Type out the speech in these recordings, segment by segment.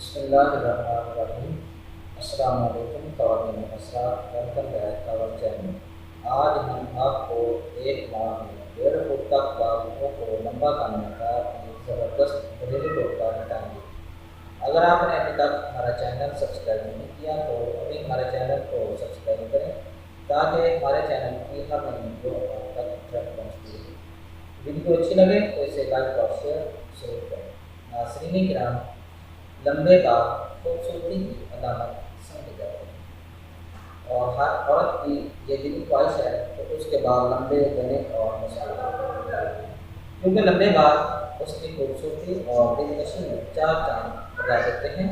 बिस्मिल्लाहिर्रहमानिर्रहीम। अस्सलाम वालेकुम क़वानीन हज़रात, welcome back to our channel. आज हम आपको एक माह में 1.5 फुट तक बालों को लंबा करने का एक ज़बरदस्त घरेलू टोटका बताएंगे। अगर आपने अभी तक हमारा चैनल सब्सक्राइब नहीं किया तो अभी हमारे चैनल को सब्सक्राइब करें ताकि हमारे चैनल की हर नई वीडियो आप तक तुरंत पहुँचती रहे। वीडियो अच्छी लगे तो इसे लाइक और शेयर जरूर करें। नाज़रीन किराम, लंबे बाल खूबसूरती की अलामत समझे जाते हैं और हर औरत की ये दिली ख्वाहिश है कि उसके बाल लंबे, घने और मशहूर हों, क्योंकि लंबे बाल उसकी खूबसूरती और दिलकशी में चार चांद लगा देते हैं।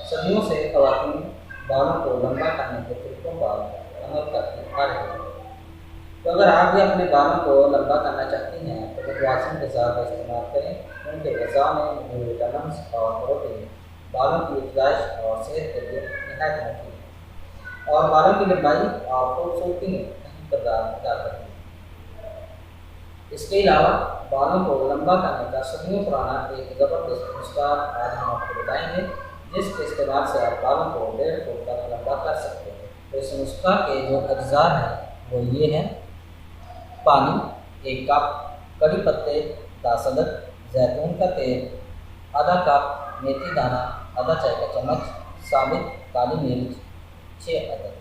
सदियों से ख़वातीन बालों को लंबा करने के तरीकों पर अमल करती आ रही हैं। तो अगर आप भी अपने बालों को लंबा करना चाहती हैं तो मुतवाज़िन ग़िज़ा का इस्तेमाल करें, क्योंकि ग़िज़ा में मौजूद विटामिन और प्रोटीन बालों की अफज़ाइश और सेहत के लिए निहायत मुफीद है और बालों की लंबाई और खूबसूरती में अहम किरदार अदा करती है। इसके अलावा बालों को लंबा करने का सदियों पुराना एक ज़बरदस्त नुस्खा आज हम आपको बताएंगे, जिसके इस्तेमाल से आप बालों को 1.5 फुट तक लंबा कर सकते हैं। तो इस नुस्खा के जो अज्जा हैं वो ये हैं: पानी 1 कप, कड़ी पत्ते 10 अदद, जैतून का तेल आधा कप, मेथी दाना आधा चाय का चम्मच, साबित काली मिर्च 6 अदद,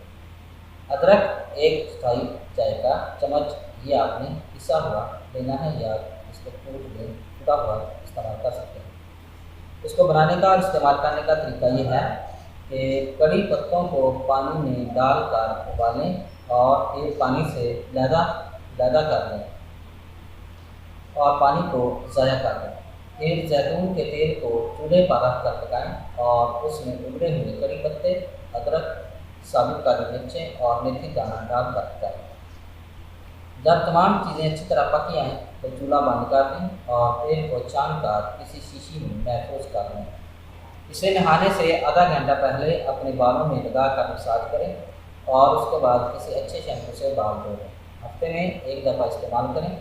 अदरक 1/4 चाय का चम्मच। ये आपने पिसा हुआ लेना है या इसको टूटा हुआ इस्तेमाल कर सकते हैं। इसको बनाने का और इस्तेमाल करने का तरीका ये है कि कड़ी पत्तों को पानी में डालकर उबालें और फिर पानी से लहदा कर लें और पानी को ज़ाया कर दें। फिर जैतून के तेल को चूल्हे पर रख कर पकाएँ और उसमें उबले हुए कड़ी पत्ते, अदरक, साबुत काली मिर्चें और मेथी दाना डालकर पकाएँ। जब तमाम चीज़ें अच्छी तरह पक जाएँ तो चूल्हा बंद कर दें और तेल को छान कर किसी शीशी में महफूज कर लें। इसे नहाने से आधा घंटा पहले अपने बालों में लगा कर मसाज करें और उसके बाद किसी अच्छे शैम्पू से बाल धो लें। हफ्ते में 1 दफ़ा इस्तेमाल करें।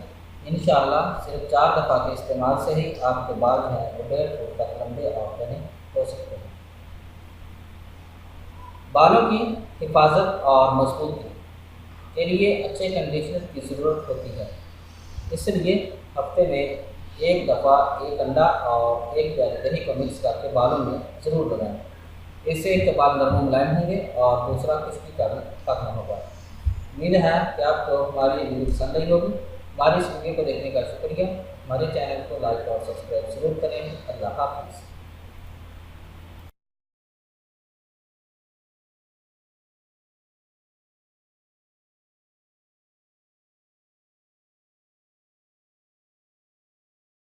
इंशाअल्लाह सिर्फ 4 दफ़ा के इस्तेमाल से ही आपके बाल जो हैं वो 1.5 फुट तक लंबे और घने हो सकते हैं। बालों की हिफाजत और मजबूती के लिए अच्छे कंडीशनर की ज़रूरत होती है, इसलिए हफ्ते में 1 दफ़ा 1 अंडा और 1 प्याली दही को मिक्स करके बालों में ज़रूर लगाएं। इससे एक तो बाल नरम मुलायम होंगे और दूसरा खुश्की का भी खत्म होगा। उम्मीद है कि आपको हमारी वीडियो पसंद आई होगी। हमारी इस वीडियो को देखने का शुक्रिया। हमारे चैनल को लाइक और सब्सक्राइब ज़रूर करें। अल्लाह हाफ़िज़।